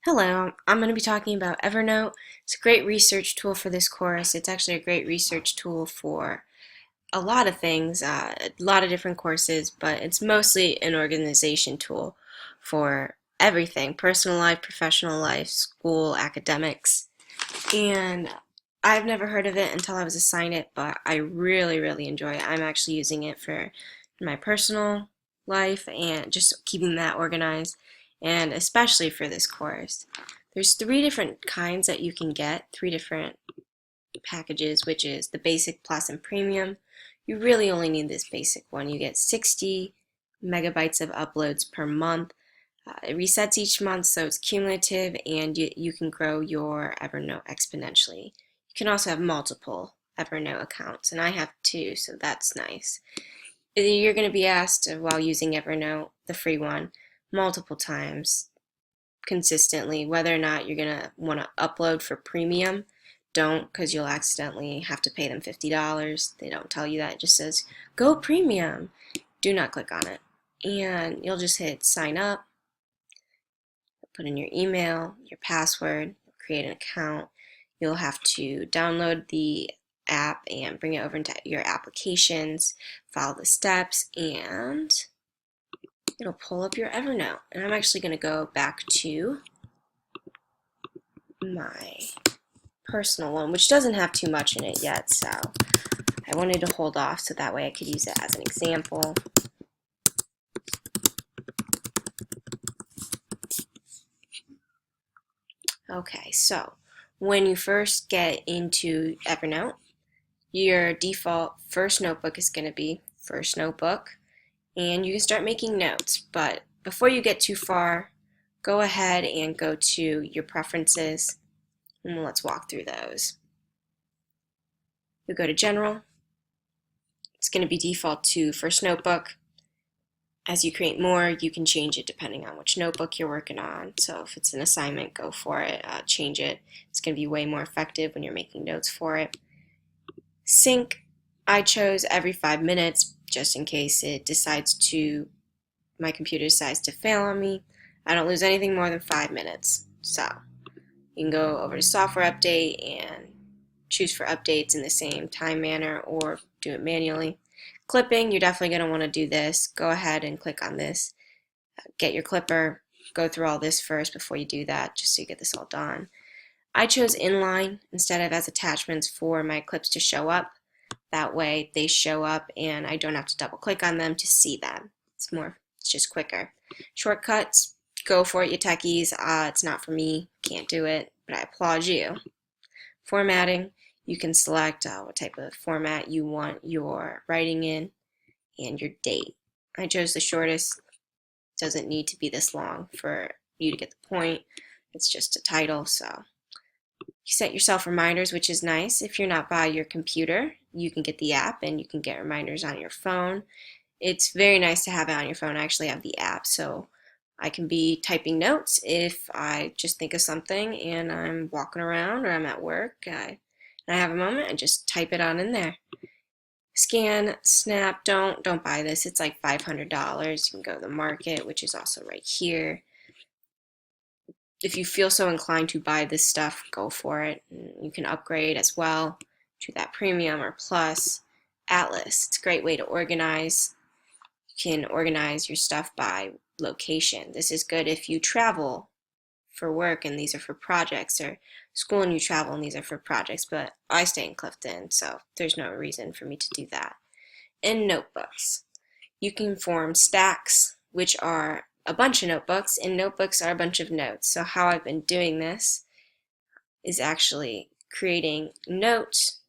Hello, I'm going to be talking about Evernote. It's a great research tool for this course. It's actually a great research tool for a lot of things, a lot of different courses, but it's mostly an organization tool for everything, personal life, professional life, school, academics. And I've never heard of it until I was assigned it, but I really, really enjoy it. I'm actually using it for my personal life and just keeping that organized, and especially for this course. There's three different kinds that you can get, three different packages, which is the basic, plus, and premium. You really only need this basic one. You get 60 megabytes of uploads per month. It resets each month, so it's cumulative, and you can grow your Evernote exponentially. You can also have multiple Evernote accounts, and I have two, so that's nice. You're going to be asked while using Evernote, the free one, multiple times consistently whether or not you're going to want to upload for premium. Don't, because you'll accidentally have to pay them $50. They don't tell you that. It just says, go premium. Do not click on it. And you'll just hit sign up, put in your email, your password, create an account. You'll have to download the app and bring it over into your applications, follow the steps, and it'll pull up your Evernote. And I'm actually going to go back to my personal one, which doesn't have too much in it yet, so I wanted to hold off so that way I could use it as an example. Okay, so when you first get into Evernote, your default first notebook is going to be First Notebook, and you can start making notes. But before you get too far, go ahead and go to your preferences, and let's walk through those. You go to General. It's going to be default to First Notebook. As you create more, you can change it depending on which notebook you're working on. So if it's an assignment, go for it, change it. It's going to be way more effective when you're making notes for it. Sync, I chose every 5 minutes just in case my computer decides to fail on me. I don't lose anything more than 5 minutes. So you can go over to software update and choose for updates in the same time manner or do it manually. Clipping, you're definitely going to want to do this. Go ahead and click on this. Get your clipper. Go through all this first before you do that, just so you get this all done. I chose inline instead of as attachments for my clips to show up. That way they show up and I don't have to double click on them to see them. It's just quicker. Shortcuts, go for it, you techies. It's not for me, can't do it, but I applaud you. Formatting, you can select what type of format you want your writing in and your date. I chose the shortest. It doesn't need to be this long for you to get the point. It's just a title, so you set yourself reminders, which is nice. If you're not by your computer, you can get the app and you can get reminders on your phone. It's very nice to have it on your phone. I actually have the app, so I can be typing notes if I just think of something and I'm walking around or I'm at work and I have a moment, I just type it on in there. Scan, snap, don't buy this. It's like $500. You can go to the market, which is also right here. If you feel so inclined to buy this stuff, go for it. You can upgrade as well to that premium or plus. Atlas, it's a great way to organize. You can organize your stuff by location. This is good if you travel for work and these are for projects, or school and you travel and these are for projects, but I stay in Clifton, so there's no reason for me to do that. And notebooks. You can form stacks, which are a bunch of notebooks, and notebooks are a bunch of notes. So how I've been doing this is actually creating notes,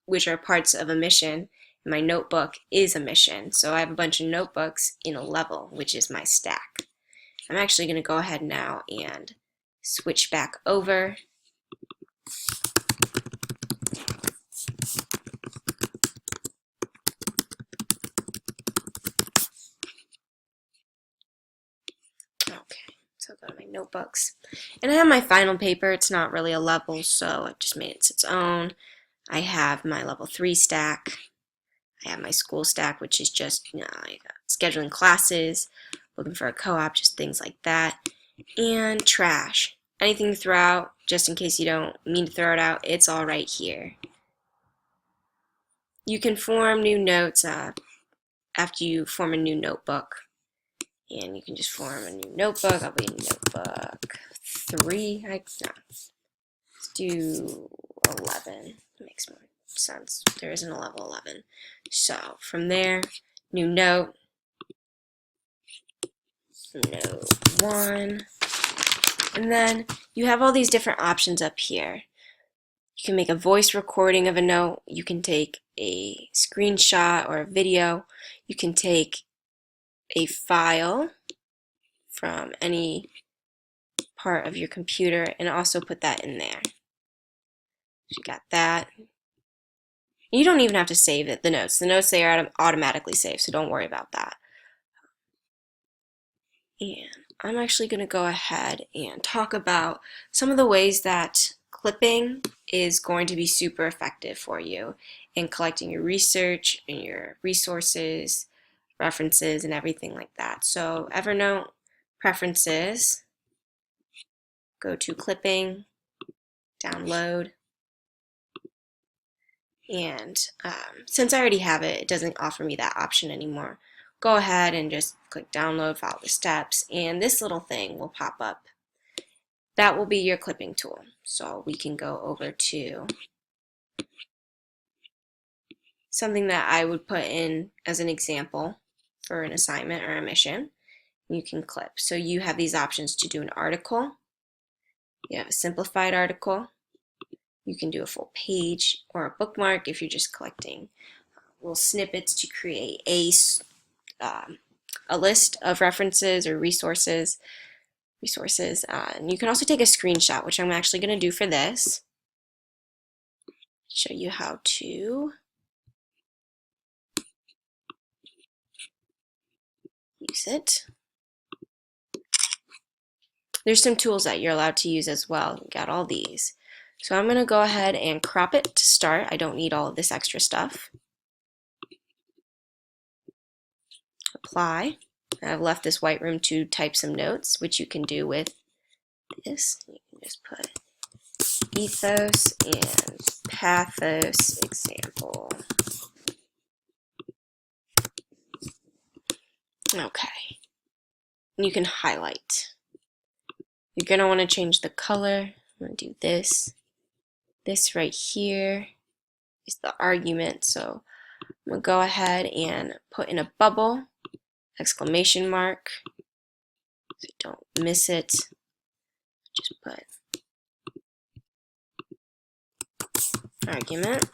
which are parts of a mission. My notebook is a mission, so I have a bunch of notebooks in a level, which is my stack. I'm actually going to go ahead now and switch back over. Okay, so I'll go to my notebooks. And I have my final paper. It's not really a level, so I've just made it its own. I have my level 3 stack. I have my school stack, which is just scheduling classes, looking for a co-op, just things like that. And trash. anything to throw out, just in case you don't mean to throw it out, it's all right here. You can form new notes after you form a new notebook. And you can just form a new notebook. I'll be in notebook 3. No, let's do 11. It makes more sense. There isn't a level 11. So from there, new note, note 1. And then you have all these different options up here. You can make a voice recording of a note. You can take a screenshot or a video. You can take a file from any part of your computer and also put that in there. So you got that. You don't even have to save it, the notes. The notes, they are automatically saved, so don't worry about that. And I'm actually going to go ahead and talk about some of the ways that clipping is going to be super effective for you in collecting your research and your resources, references, and everything like that. So Evernote, Preferences, go to Clipping, Download, and since I already have it, it doesn't offer me that option anymore. Go ahead and just click download, follow the steps, and this little thing will pop up. That will be your clipping tool. So we can go over to something that I would put in as an example for an assignment or a mission. You can clip. So you have these options to do an article. You have a simplified article. You can do a full page or a bookmark if you're just collecting little snippets to create a list of references or resources. And you can also take a screenshot, which I'm actually going to do for this. Show you how to use it. There's some tools that you're allowed to use as well. We got all these. So I'm going to go ahead and crop it to start. I don't need all of this extra stuff. Apply. I've left this white room to type some notes, which you can do with this. You can just put ethos and pathos example. Okay. And you can highlight. You're going to want to change the color. I'm going to do this. This right here is the argument. So I'm going to go ahead and put in a bubble, exclamation mark, so you don't miss it. Just put argument.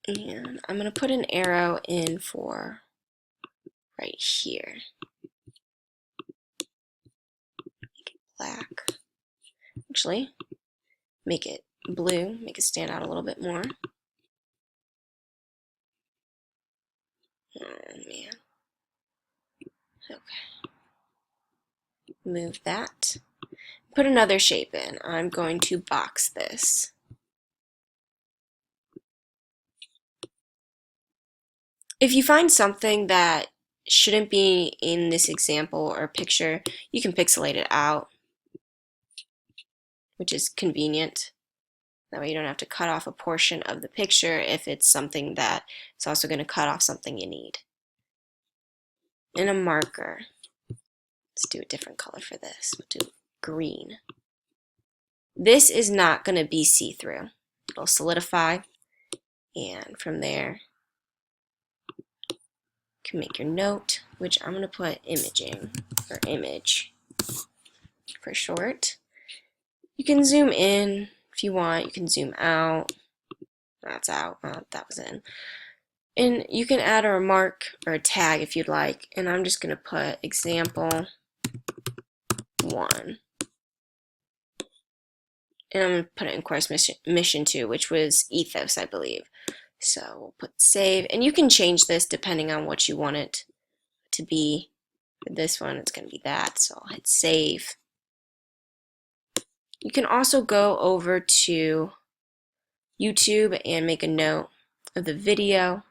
And I'm going to put an arrow in for right here. Make it black. Actually, make it blue, make it stand out a little bit more. Oh man. Okay. Move that. Put another shape in. I'm going to box this. If you find something that shouldn't be in this example or picture, you can pixelate it out, which is convenient. That way you don't have to cut off a portion of the picture if it's something that is also going to cut off something you need. And a marker. Let's do a different color for this. We'll do green. This is not going to be see-through. It'll solidify, and from there you can make your note, which I'm going to put imaging, or image for short. You can zoom in if you want, you can zoom out. That's out, that was in. And you can add a remark or a tag if you'd like, and I'm just going to put example 1. And I'm going to put it in course mission 2, which was ethos, I believe. So we'll put save, and you can change this depending on what you want it to be. For this one, it's going to be that, so I'll hit save. You can also go over to YouTube and make a note of the video.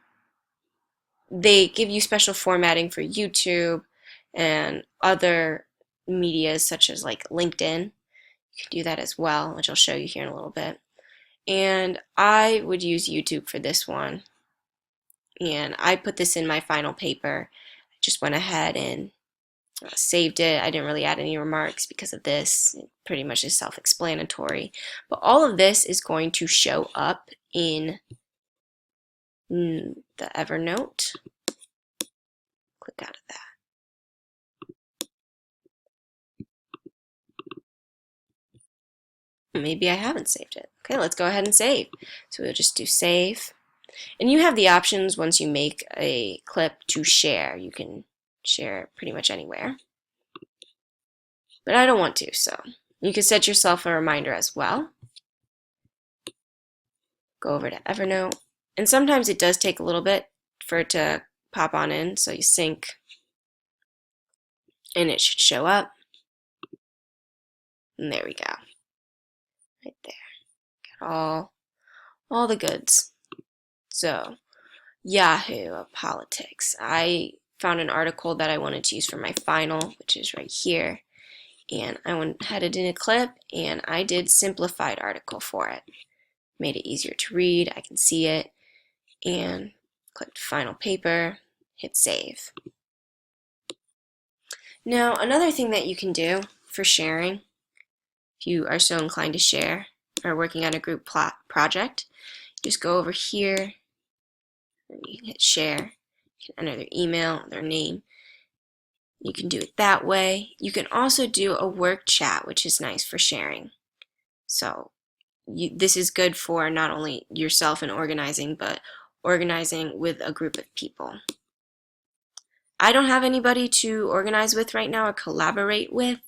They give you special formatting for YouTube and other media such as like LinkedIn. You can do that as well, which I'll show you here in a little bit. And I would use YouTube for this one. And I put this in my final paper. I just went ahead and saved it. I didn't really add any remarks because of this. It pretty much is self-explanatory. But all of this is going to show up in the Evernote. Click out of that. Maybe I haven't saved it. Okay, let's go ahead and save. So we'll just do save. And you have the options once you make a clip to share. You can share it pretty much anywhere. But I don't want to, so you can set yourself a reminder as well. Go over to Evernote. And sometimes it does take a little bit for it to pop on in, so you sync and it should show up. And there we go. Right there. Got all the goods. So, Yahoo politics. I found an article that I wanted to use for my final, which is right here. And I went headed in a clip and I did simplified article for it. Made it easier to read, I can see it, and clicked final paper, hit save. Now another thing that you can do for sharing, if you are so inclined to share or working on a group project, just go over here and you can hit share. You can enter their email, their name. You can do it that way. You can also do a work chat, which is nice for sharing. So this is good for not only yourself and organizing, but organizing with a group of people. I don't have anybody to organize with right now or collaborate with,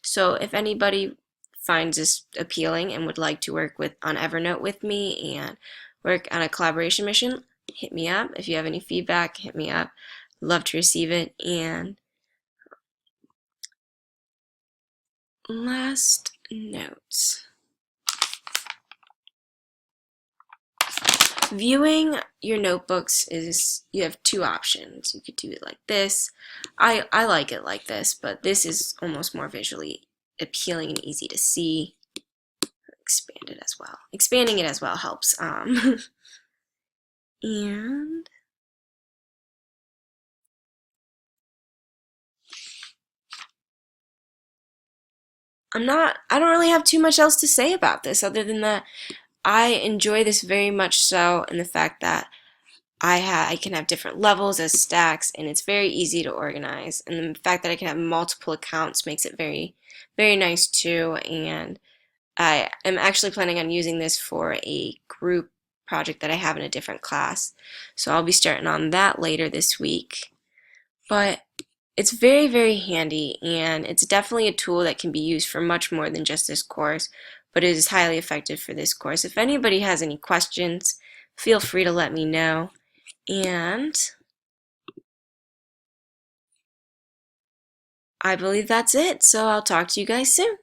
so if anybody finds this appealing and would like to work on Evernote with me and work on a collaboration mission, hit me up. If you have any feedback, hit me up. Love to receive it. And last notes. Viewing your notebooks is, you have two options. You could do it like this. I like it like this, but this is almost more visually appealing and easy to see. Expand it as well. Expanding it as well helps. And I don't really have too much else to say about this other than that I enjoy this very much so, and the fact that I can have different levels as stacks, and it's very easy to organize. And the fact that I can have multiple accounts makes it very, very nice too. And I am actually planning on using this for a group project that I have in a different class. So I'll be starting on that later this week. But it's very, very handy, and it's definitely a tool that can be used for much more than just this course, but it is highly effective for this course. If anybody has any questions, feel free to let me know. And I believe that's it, so I'll talk to you guys soon.